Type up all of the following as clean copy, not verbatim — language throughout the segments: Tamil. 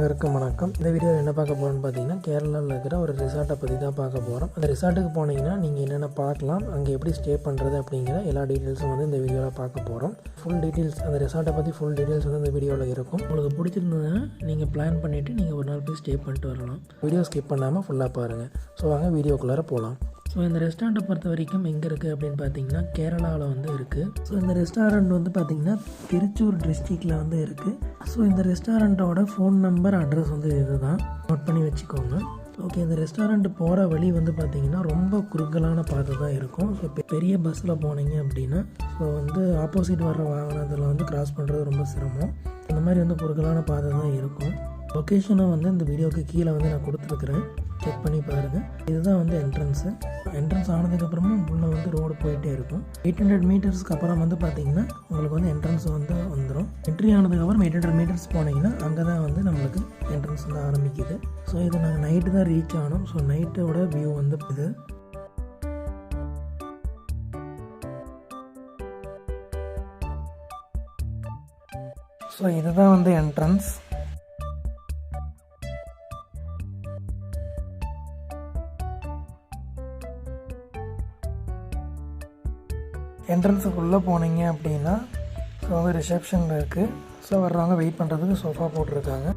அனைவருக்கும் வணக்கம். இந்த வீடியோவில் என்ன பார்க்க போகிறோம்னு பார்த்தீங்கன்னா, கேரளாவில் இருக்கிற ஒரு ரிசார்ட்டை பற்றி தான் பார்க்க போகிறோம். அந்த ரிசார்ட்டுக்கு போனீங்கன்னா நீங்கள் என்னென்ன பார்க்கலாம், அங்கே எப்படி ஸ்டே பண்ணுறது அப்படிங்கிற எல்லா டீட்டெயில்ஸும் வந்து இந்த வீடியோவில் பார்க்க போகிறோம். ஃபுல் டீட்டெயில்ஸ், அந்த ரிசார்ட்டை பற்றி ஃபுல் டீட்டெயில்ஸ் வந்து இந்த வீடியோவில் இருக்கும். உங்களுக்கு பிடிச்சிருந்ததுன்னா நீங்கள் பிளான் பண்ணிவிட்டு நீங்கள் ஒரு நாள் போய் ஸ்டே பண்ணிட்டு வரலாம். வீடியோ ஸ்கிப் பண்ணாமல் ஃபுல்லாக பாருங்கள். ஸோ வாங்க வீடியோக்குள்ளார போகலாம். ஸோ இந்த ரெஸ்டாரண்ட்டை பொறுத்த வரைக்கும் எங்கே இருக்குது அப்படின்னு பார்த்தீங்கன்னா, கேரளாவில் வந்து இருக்குது. ஸோ இந்த ரெஸ்டாரண்ட் வந்து பார்த்திங்கன்னா திருச்சூர் டிஸ்ட்ரிக்டில் வந்து இருக்குது. ஸோ இந்த ரெஸ்டாரண்ட்டோட ஃபோன் நம்பர், அட்ரஸ் வந்து இது தான், நோட் பண்ணி வச்சுக்கோங்க. ஓகே, இந்த ரெஸ்டாரண்ட் போகிற வழி வந்து பார்த்திங்கன்னா ரொம்ப குறுகலான பாதை தான் இருக்கும். ஸோ பெரிய பஸ்ஸில் போனீங்க அப்படின்னா ஸோ வந்து ஆப்போசிட் வர்ற வாகனத்தில் வந்து கிராஸ் பண்ணுறது ரொம்ப சிரமம். இந்த மாதிரி வந்து குறுகலான பாதை தான் இருக்கும். லொக்கேஷனை வந்து இந்த வீடியோவுக்கு கீழே வந்து நான் கொடுத்துருக்குறேன், செக் பண்ணி பாருங்கள். இதுதான் வந்து என்ட்ரன்ஸ் ஆனதுக்கப்புறமும் உள்ளே வந்து ரோடு போயிட்டே இருக்கும். 800 மீட்டர்ஸ்க்கு அப்புறம் வந்து பார்த்திங்கன்னா உங்களுக்கு வந்து என்ட்ரன்ஸ் வந்து வந்துடும். என்ட்ரி ஆனதுக்கப்புறம் 800 மீட்டர்ஸ் போனீங்கன்னா அங்கே தான் வந்து நம்மளுக்கு என்ட்ரன்ஸ் வந்து ஆரம்பிக்குது. ஸோ இது நாங்கள் நைட்டு தான் ரீச் ஆனோம். ஸோ நைட்டோட வியூ வந்து இது. ஸோ இதுதான் வந்து என்ட்ரன்ஸ். என்ட்ரன்ஸுக்குள்ளே போனீங்க அப்படின்னா ஸோ வந்து ரிசப்ஷனில் இருக்குது. ஸோ வர்றவங்க வெயிட் பண்ணுறதுக்கு சோஃபா போட்டிருக்காங்க.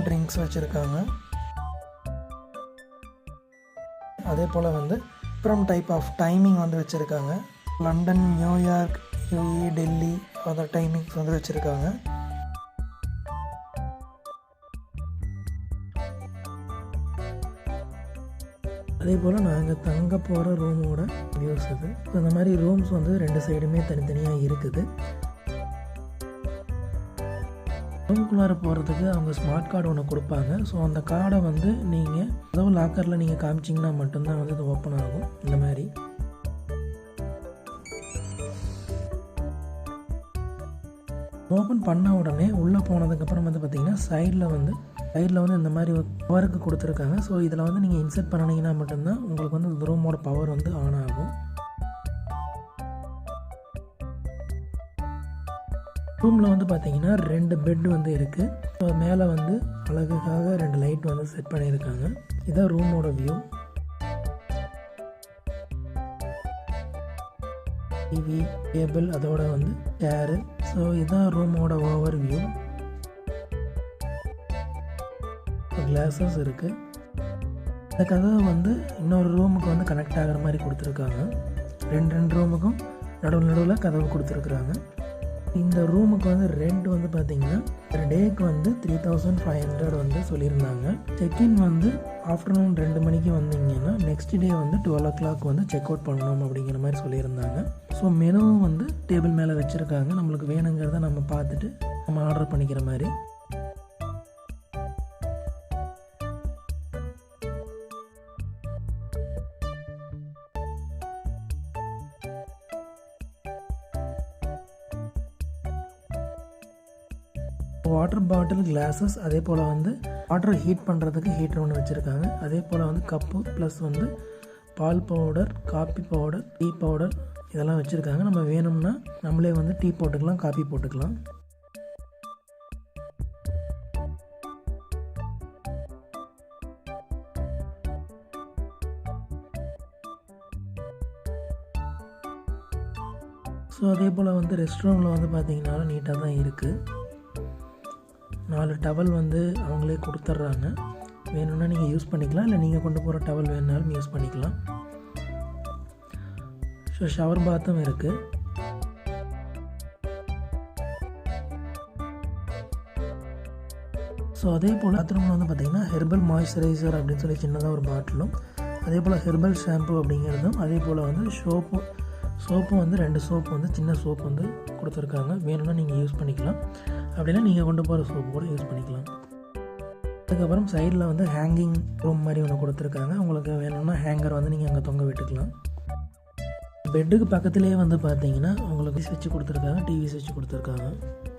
ட்ரிங்க்ஸ் வச்சுருக்காங்க. அதே போல் வந்து அப்புறம் டைப் ஆஃப் டைமிங் வந்து வச்சுருக்காங்க. London, New York, UAE, Delhi other timings வந்து வச்சுருக்காங்க. அதே போல் நாங்கள் தங்க போகிற ரூமோட வியூஸ் இது. ஸோ இந்த மாதிரி ரூம்ஸ் வந்து 2 சைடுமே தனித்தனியாக இருக்குது. ரூம்குள்ளார போகிறதுக்கு அவங்க ஸ்மார்ட் கார்டு ஒன்று கொடுப்பாங்க. ஸோ அந்த கார்டை வந்து நீங்கள் அதாவது லாக்கரில் நீங்கள் காமிச்சிங்கன்னா மட்டும்தான் வந்து இது ஓப்பன் ஆகும். இந்த மாதிரி ஓப்பன் பண்ண உடனே உள்ளே போனதுக்கப்புறம் வந்து பார்த்திங்கன்னா சைடில் வந்து இந்த மாதிரி பவருக்கு கொடுத்துருக்காங்க. ஸோ இதில் வந்து நீங்கள் இன்சர்ட் பண்ணிங்கன்னா மட்டும்தான் உங்களுக்கு வந்து இந்த ரூமோட பவர் வந்து ஆன் ஆகும். ரூமில் வந்து பார்த்தீங்கன்னா 2 பெட் வந்து இருக்குது. ஸோ மேலே வந்து அழகுக்காக 2 லைட் வந்து செட் பண்ணியிருக்காங்க. இதான் ரூமோட வியூ. டிவி, டேபிள், அதோட வந்து சேரு. ஸோ இதுதான் ரூமோட ஓவர் வியூ. கிளாஸஸ் இருக்குது. இந்த கதவை வந்து இன்னொரு ரூமுக்கு வந்து கனெக்ட் ஆகிற மாதிரி கொடுத்துருக்காங்க. 2 ரூமுக்கும் நடுவில் கதவு கொடுத்துருக்குறாங்க. இந்த ரூமுக்கு வந்து ரெண்ட் வந்து பார்த்திங்கன்னா ஒரு டேக்கு வந்து 3500 வந்து சொல்லியிருந்தாங்க. செக்இன் வந்து ஆஃப்டர்நூன் 2 மணிக்கு வந்தீங்கன்னா நெக்ஸ்ட் டே வந்து 12 o'clock வந்து செக் அவுட் பண்ணணும் அப்படிங்கிற மாதிரி சொல்லியிருந்தாங்க. ஸோ மெனுவும் வந்து டேபிள் மேலே வச்சுருக்காங்க. நம்மளுக்கு வேணுங்கிறத நம்ம பார்த்துட்டு நம்ம ஆர்டர் பண்ணிக்கிற மாதிரி. வாட்டர் பாட்டில், கிளாஸஸ், அதே போல் வந்து வாட்டர் ஹீட் பண்ணுறதுக்கு ஹீட்டர் ஒன்று வச்சுருக்காங்க. அதே போல் வந்து கப்பு ப்ளஸ் வந்து பால் powder, coffee powder, tea powder இதெல்லாம் வச்சுருக்காங்க. நம்ம வேணும்னா நம்மளே வந்து டீ போட்டுக்கலாம், காஃபி போட்டுக்கலாம். ஸோ அதே போல் வந்து ரெஸ்ட் ரூமில் வந்து பார்த்திங்கன்னா நீட்டாக தான் இருக்குது. 4 டவல் வந்து அவங்களே கொடுத்துட்றாங்க. வேணும்னா நீங்கள் யூஸ் பண்ணிக்கலாம், இல்லை நீங்கள் கொண்டு போகிற டவல் வேணுனாலும் யூஸ் பண்ணிக்கலாம். ஸோ ஷவர் பாத்தும் இருக்குது. ஸோ அதே போல் பாத்ரூமில் வந்து பார்த்திங்கன்னா ஹெர்பல் மாய்ஸ்சரைசர் அப்படின்னு சொல்லி சின்னதாக ஒரு பாட்டிலும், அதே போல் ஹெர்பல் ஷாம்பு அப்படிங்கிறதும், அதே போல் வந்து சோப்பும் வந்து 2 சோப்பு வந்து சின்ன சோப்பு வந்து கொடுத்துருக்காங்க. வேணும்னா நீங்கள் யூஸ் பண்ணிக்கலாம், அப்படின்னா நீங்கள் கொண்டு போகிற சோப்பு கூட யூஸ் பண்ணிக்கலாம். அதுக்கப்புறம் சைடில் வந்து ஹேங்கிங் ரூம் மாதிரி ஒன்று கொடுத்துருக்காங்க. உங்களுக்கு வேணும்னா ஹேங்கர் வந்து நீங்கள் அங்கே தொங்க விட்டுக்கலாம். பெட்டுக்கு பக்கத்துலேயே வந்து பார்த்தீங்கன்னா உங்களுக்கு ஸ்விட்ச் கொடுத்துருக்காங்க, டிவி ஸ்விட்ச் கொடுத்துருக்காங்க.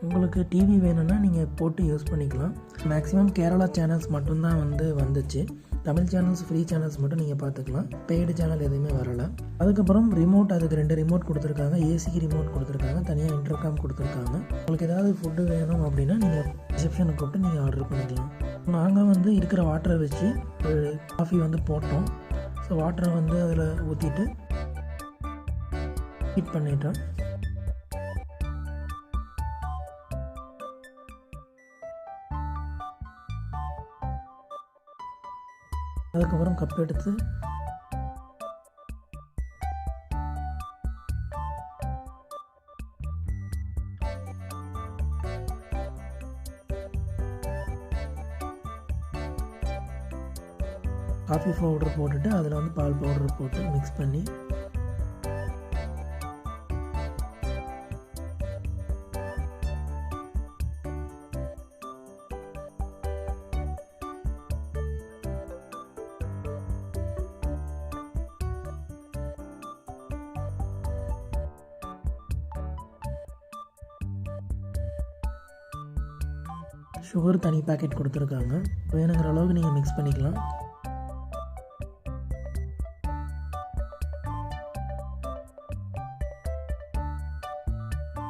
உங்களுக்கு டிவி வேணும்னா நீங்கள் போட்டு யூஸ் பண்ணிக்கலாம். மேக்ஸிமம் கேரளா சேனல்ஸ் மட்டும்தான் வந்துச்சு. தமிழ் சேனல்ஸ், ஃப்ரீ சேனல்ஸ் மட்டும் நீங்கள் பார்த்துக்கலாம். பெய்டு சேனல் எதுவுமே வரலை. அதுக்கப்புறம் ரிமோட், அதுக்கு 2 ரிமோட் கொடுத்துருக்காங்க. ஏசிக்கு ரிமோட் கொடுத்துருக்காங்க, தனியாக இன்டர்காம் கொடுத்துருக்காங்க. உங்களுக்கு ஏதாவது ஃபுட்டு வேணும் அப்படின்னா நீங்கள் ரிசப்ஷனுக்கு கூப்பிட்டு நீங்கள் ஆர்டர் பண்ணிக்கலாம். நாங்கள் இருக்கிற வாட்டரை வச்சு ஒரு காஃபி போட்டோம். ஸோ வாட்டரை அதில் ஊற்றிட்டு ஹீட் பண்ணிட்டோம். அதுக்கப்புறம் கப் எடுத்து காஃபி பவுடர் போட்டுட்டு அதில் பால் பவுடர் போட்டு மிக்ஸ் பண்ணி சுகர் தனி பேக்கெட் கொடுத்துருக்காங்க. வேணுங்கிற அளவுக்கு நீங்கள் மிக்ஸ் பண்ணிக்கலாம்.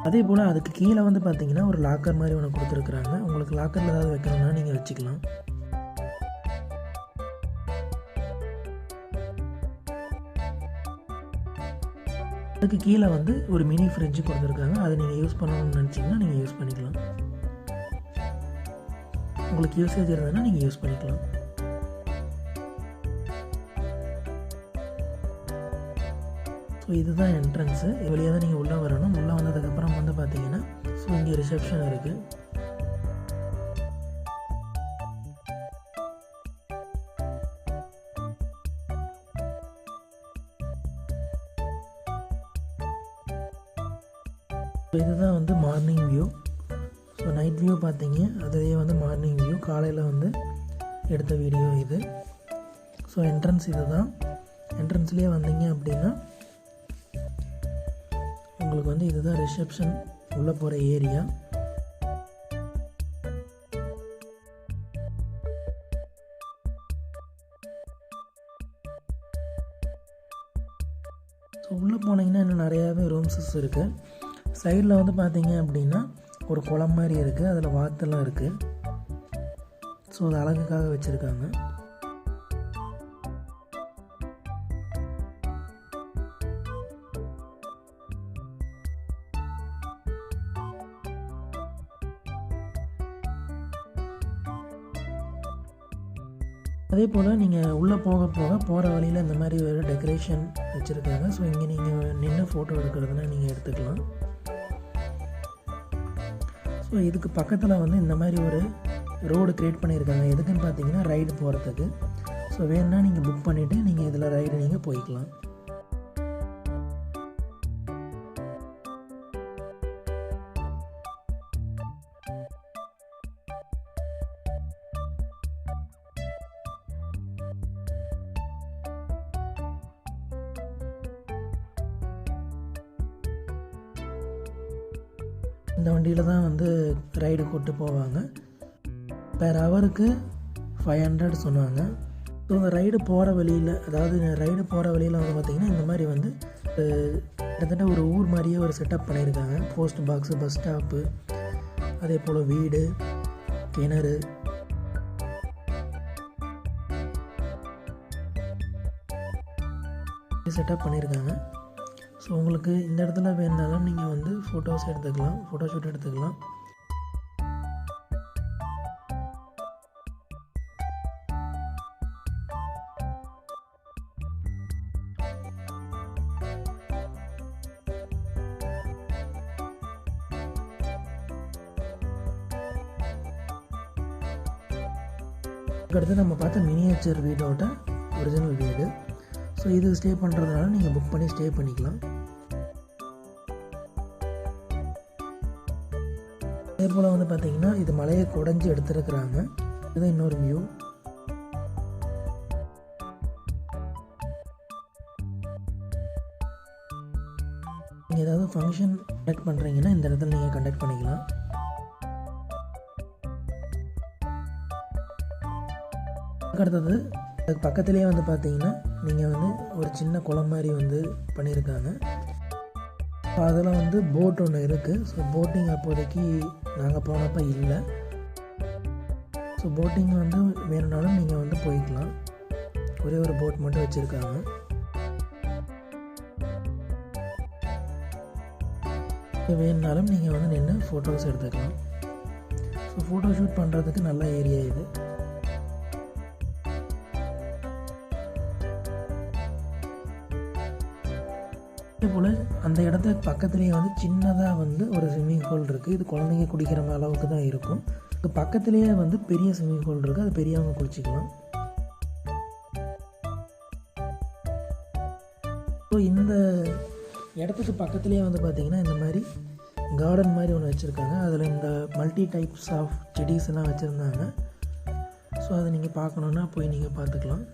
அதே போல் அதுக்கு கீழே பார்த்தீங்கன்னா ஒரு லாக்கர் மாதிரி ஒன்று கொடுத்துருக்குறாங்க. உங்களுக்கு லாக்கரில் ஏதாவது வைக்கணும்னா நீங்கள் வச்சுக்கலாம். அதுக்கு கீழே ஒரு மினி ஃப்ரிட்ஜ் கொடுத்துருக்காங்க. அதை நீங்கள் யூஸ் பண்ணணும்னு நினச்சிங்கன்னா நீங்கள் யூஸ் பண்ணிக்கலாம். உங்களுக்கு யூசேஜ் இருந்ததுன்னா நீங்கள் யூஸ் பண்ணிக்கலாம். ஸோ இதுதான் என்ட்ரன்ஸு. வெளியே தான் நீங்கள் உள்ளே வரணும். உள்ளே வந்ததுக்கப்புறம் பார்த்தீங்கன்னா ஸோ இங்கே ரிசப்ஷன் இருக்குது. இதுதான் morning view. So night view பார்த்தீங்க, அதுவே மார்னிங் வியூ, காலையில் எடுத்த வீடியோ இது. ஸோ என்ட்ரன்ஸ் இது தான். என்ட்ரன்ஸ்லேயே வந்தீங்க அப்படின்னா உங்களுக்கு இதுதான் ரிசப்ஷன் உள்ளே போகிற ஏரியா. ஸோ உள்ளே போனீங்கன்னா இன்னும் நிறையாவே ரூம்ஸஸ் இருக்குது. சைடில் பார்த்தீங்க அப்படின்னா ஒரு குளம் மாதிரி இருக்குது, அதில் வாத்தெல்லாம் இருக்குது. ஸோ அது அழகுக்காக வச்சுருக்காங்க. அதே போல் நீங்கள் உள்ளே போகிற வழியில் இந்த மாதிரி ஒரு டெக்கரேஷன் வச்சுருக்காங்க. ஸோ இங்கே நீங்கள் நின்று ஃபோட்டோ எடுக்கிறதுனா நீங்கள் எடுத்துக்கலாம். ஸோ இதுக்கு பக்கத்தில் இந்த மாதிரி ஒரு ரோடு க்ரியேட் பண்ணியிருக்காங்க. எதுக்குன்னு பார்த்தீங்கன்னா ரைடு போகிறதுக்கு. ஸோ வேணுன்னா நீங்கள் புக் பண்ணிவிட்டு நீங்கள் இதில் ரைடு நீங்கள் போய்க்கலாம். இந்த வண்டியில் தான் ரைடு கூப்பிட்டு போவாங்க. பெர் ஹவருக்கு 500 சொன்னாங்க. ஸோ இந்த ரைடு போகிற வழியில், பார்த்திங்கன்னா இந்த மாதிரி கிட்டத்தட்ட ஒரு ஊர் மாதிரியே ஒரு செட்டப் பண்ணியிருக்காங்க. போஸ்ட் பாக்ஸு, பஸ் ஸ்டாப்பு, அதே போல் வீடு, கிணறு, செட்டப் பண்ணியிருக்காங்க. ஸோ உங்களுக்கு இந்த இடத்துல வேணுனாலும் நீங்கள் ஃபோட்டோஸ் எடுத்துக்கலாம், ஃபோட்டோஷூட் எடுத்துக்கலாம். அடுத்து நம்ம பார்த்த மினியேச்சர் வீடோட ஒரிஜினல் வீடு. ஸோ இது ஸ்டே பண்ணுறதுனால நீங்கள் புக் பண்ணி ஸ்டே பண்ணிக்கலாம். அதே போல் பார்த்தீங்கன்னா இது மலையை குடைஞ்சி எடுத்துருக்குறாங்க. இதுதான் இன்னொரு வியூ. ஃபங்க்ஷன் கண்டக்ட் பண்ணுறீங்கன்னா இந்த இடத்துல நீங்கள் கண்டக்ட் பண்ணிக்கலாம். அடுத்தது அதுக்கு பக்கத்துலேயே வந்து பார்த்தீங்கன்னா நீங்கள் வந்து ஒரு சின்ன குளம் மாதிரி வந்து பண்ணியிருக்காங்க. ஸோ அதில் வந்து போட் ஒன்று இருக்குது. ஸோ போட்டிங் அப்போதைக்கு நாங்கள் போனப்போ இல்லை. ஸோ போட்டிங் வந்து வேணும்னாலும் நீங்கள் வந்து போய்க்கலாம். ஒரே ஒரு போட் மட்டும் வச்சுருக்காங்க. வேணுனாலும் நீங்கள் வந்து நின்று ஃபோட்டோஸ் எடுத்துக்கலாம். ஸோ ஃபோட்டோ ஷூட் பண்ணுறதுக்கு நல்ல ஏரியா இது. அதே போல் அந்த இடத்துக்கு பக்கத்துலேயே வந்து சின்னதாக வந்து ஒரு ஸ்விம்மிங் பூல் இருக்குது. இது குழந்தைங்க குடிக்கிற அளவுக்கு தான் இருக்கும். இது பக்கத்துலேயே வந்து பெரிய ஸ்விம்மிங் பூல் இருக்குது. அது பெரியவங்க குளிச்சிக்கலாம். ஸோ இந்த இடத்துக்கு பக்கத்துலேயே வந்து பார்த்திங்கன்னா இந்த மாதிரி கார்டன் மாதிரி ஒன்று வச்சுருக்காங்க. அதில் இந்த மல்டி டைப்ஸ் ஆஃப் செடிஸ் எல்லாம் வச்சுருந்தாங்க. ஸோ அதை நீங்கள் பார்க்கணுன்னா போய் நீங்கள் பார்த்துக்கலாம்.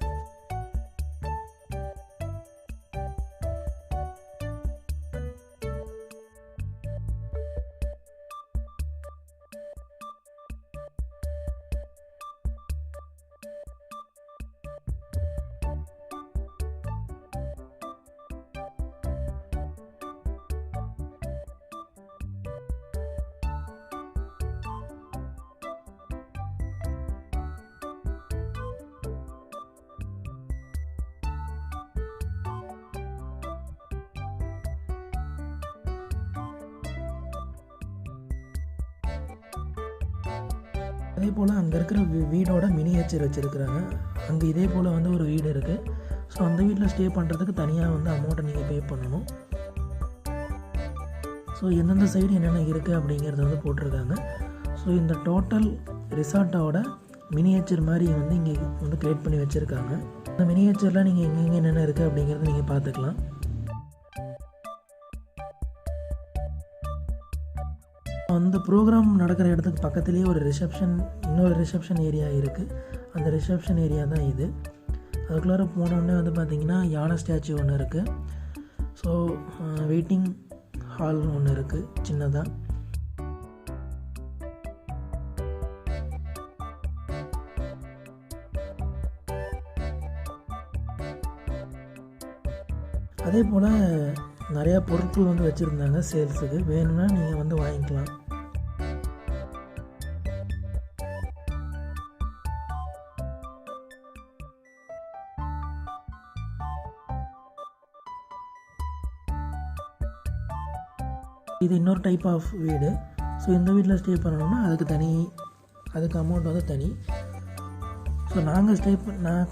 அதே போல் அங்கே இருக்கிற வீடோட மினியேச்சர் வச்சுருக்குறாங்க. அங்கே இதே போல் வந்து ஒரு வீடு இருக்குது. ஸோ அந்த வீட்டில் ஸ்டே பண்ணுறதுக்கு தனியாக வந்து அமௌண்ட்டை நீங்கள் பே பண்ணணும். ஸோ எந்தெந்த சைடு என்னென்ன இருக்குது அப்படிங்கிறத வந்து போட்டிருக்காங்க. ஸோ இந்த டோட்டல் ரிசார்ட்டோட மினியேச்சர் மாதிரி வந்து இங்கே வந்து க்ரியேட் பண்ணி வச்சுருக்காங்க. அந்த மினியேச்சரில் நீங்கள் எங்கெங்கே என்னென்ன இருக்குது அப்படிங்கிறத நீங்கள் பார்த்துக்கலாம். அந்த ப்ரோக்ராம் நடக்கிற இடத்துக்கு பக்கத்துலேயே ஒரு இன்னொரு ரிசப்ஷன் ஏரியா இருக்குது. அந்த ரிசப்ஷன் ஏரியா தான் இது. அதுக்குள்ளார போனோடனே வந்து பார்த்திங்கன்னா யானை ஸ்டாச்சு ஒன்று இருக்குது. ஸோ வெயிட்டிங் ஹால் ஒன்று இருக்குது சின்னதாக. அதே போல் நிறையா பொருட்கள் வந்து வச்சுருந்தாங்க சேல்ஸுக்கு. வேணும்னா நீங்கள் வந்து வாங்கிக்கலாம். இது இன்னொரு டைப் ஆஃப் வீடு. ஸோ இந்த வீட்டில் ஸ்டே பண்ணணும்னா அதுக்கு அமௌண்ட் வந்து தனி. ஸோ நான்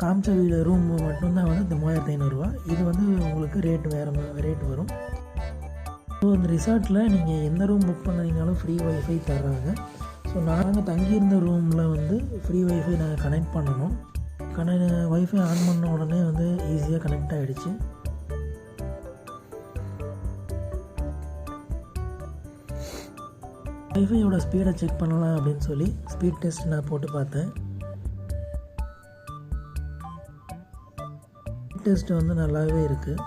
காமிச்ச வீடு ரூம் மட்டும்தான் வந்து இந்த 3500 ரூபா. இது வந்து உங்களுக்கு ரேட் வரும். ஸோ இந்த ரிசார்ட்டில் நீங்கள் எந்த ரூம் புக் பண்ணுறீங்கனாலும் ஃப்ரீ வைஃபை தர்றாங்க. ஸோ நாங்கள் தங்கியிருந்த ரூமில் வந்து ஃப்ரீ வைஃபை நாங்கள் கனெக்ட் பண்ணணும். வைஃபை ஆன் பண்ண உடனே வந்து ஈஸியாக கனெக்ட் ஆகிடுச்சு. வைஃபையோட ஸ்பீடை செக் பண்ணலாம் அப்படின்னு சொல்லி ஸ்பீட் டெஸ்ட் நான் போட்டு பார்த்தேன். டெஸ்ட் வந்து நல்லாவே இருக்குது.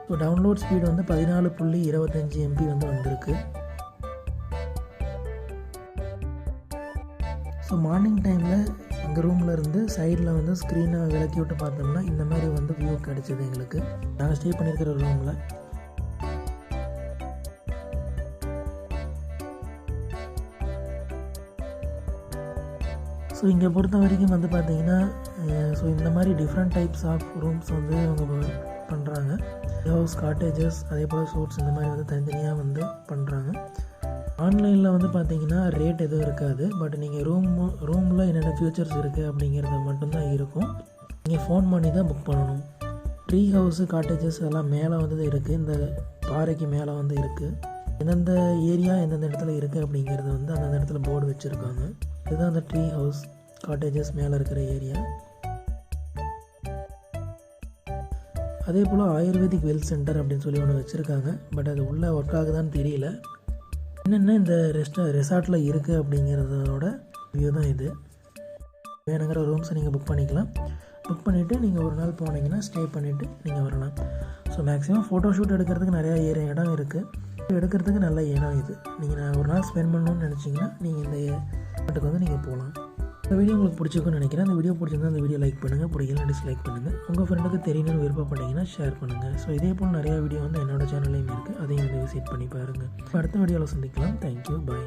ஸோ டவுன்லோட் ஸ்பீடு வந்து 14.25 MB வந்து வந்திருக்கு. ஸோ மார்னிங் டைமில் எங்கள் ரூமில் இருந்து சைடில் வந்து ஸ்க்ரீனை விளக்கி விட்டு பார்த்தோம்னா இந்த மாதிரி வந்து வியூ கிடச்சிது எங்களுக்கு. நாங்கள் ஸ்டே பண்ணியிருக்கிற ரூமில். ஸோ இங்கே பொறுத்த வரைக்கும் வந்து பார்த்திங்கன்னா ஸோ இந்த மாதிரி டிஃப்ரெண்ட் டைப்ஸ் ஆஃப் ரூம்ஸ் வந்து அவங்க பண்ணுறாங்க. ஹவுஸ், காட்டேஜஸ், அதே போல் சூட்ஸ் இந்த மாதிரி வந்து தனித்தனியாக வந்து பண்ணுறாங்க. ஆன்லைனில் வந்து பார்த்திங்கன்னா ரேட் எதுவும் இருக்காது. பட் நீங்கள் ரூமில் என்னென்ன ஃபியூச்சர்ஸ் இருக்குது அப்படிங்கிறது மட்டும்தான் இருக்கும். நீங்கள் ஃபோன் பண்ணி தான் புக் பண்ணணும். ட்ரீ ஹவுஸு, காட்டேஜஸ் எல்லாம் மேலே வந்து இருக்குது. இந்த பாறைக்கு மேலே வந்து இருக்குது. எந்தெந்த ஏரியா எந்தெந்த இடத்துல இருக்குது அப்படிங்கிறது வந்து அந்தந்த இடத்துல போர்டு வச்சுருக்காங்க. இதுதான் அந்த ட்ரீ ஹவுஸ், காட்டேஜஸ் மேலே இருக்கிற ஏரியா. அதே போல் ஆயுர்வேதிக் வெல்த் சென்டர் அப்படின்னு சொல்லி ஒன்று வச்சுருக்காங்க. பட் அது உள்ளே ஒர்க் ஆகுதான்னு தெரியல. என்னென்ன இந்த ரெசார்ட்டில் இருக்குது அப்படிங்கிறதோட வியூ தான் இது. வேணுங்கிற ரூம்ஸை நீங்கள் புக் பண்ணிக்கலாம். புக் பண்ணிவிட்டு நீங்கள் ஒரு நாள் போனீங்கன்னா ஸ்டே பண்ணிவிட்டு நீங்கள் வரலாம். ஸோ மேக்ஸிமம் ஃபோட்டோ ஷூட் எடுக்கிறதுக்கு நிறையா இடம் இருக்குது. எடுக்கிறதுக்கு நல்ல இடம் இது. நீங்கள் ஒரு நாள் ஸ்பெண்ட் பண்ணணும்னு நினச்சிங்கன்னா நீங்கள் இந்த இடத்துக்கு வந்து நீங்கள் போகலாம். இந்த வீடியோ உங்களுக்கு பிடிச்சிருக்குன்னு நினைக்கிறேன். அந்த வீடியோ பிடிச்சிருந்தா அந்த வீடியோ லைக் பண்ணுங்கள், பிடிக்கலாம் டிஸ்லைக் பண்ணுங்கள். உங்கள் ஃப்ரெண்டுக்கு தெரியணும்னு விருப்பப்பட்டீங்கன்னா ஷேர் பண்ணுங்கள். ஸோ இதே போல் நிறையா வீடியோ வந்து என்னோடய சேனல்லையும் இருக்குது, அதையும் வந்து விசிட் பண்ணி பாருங்கள். அடுத்த வீடியோவில் சந்திக்கலாம். தேங்க்யூ, பாய்.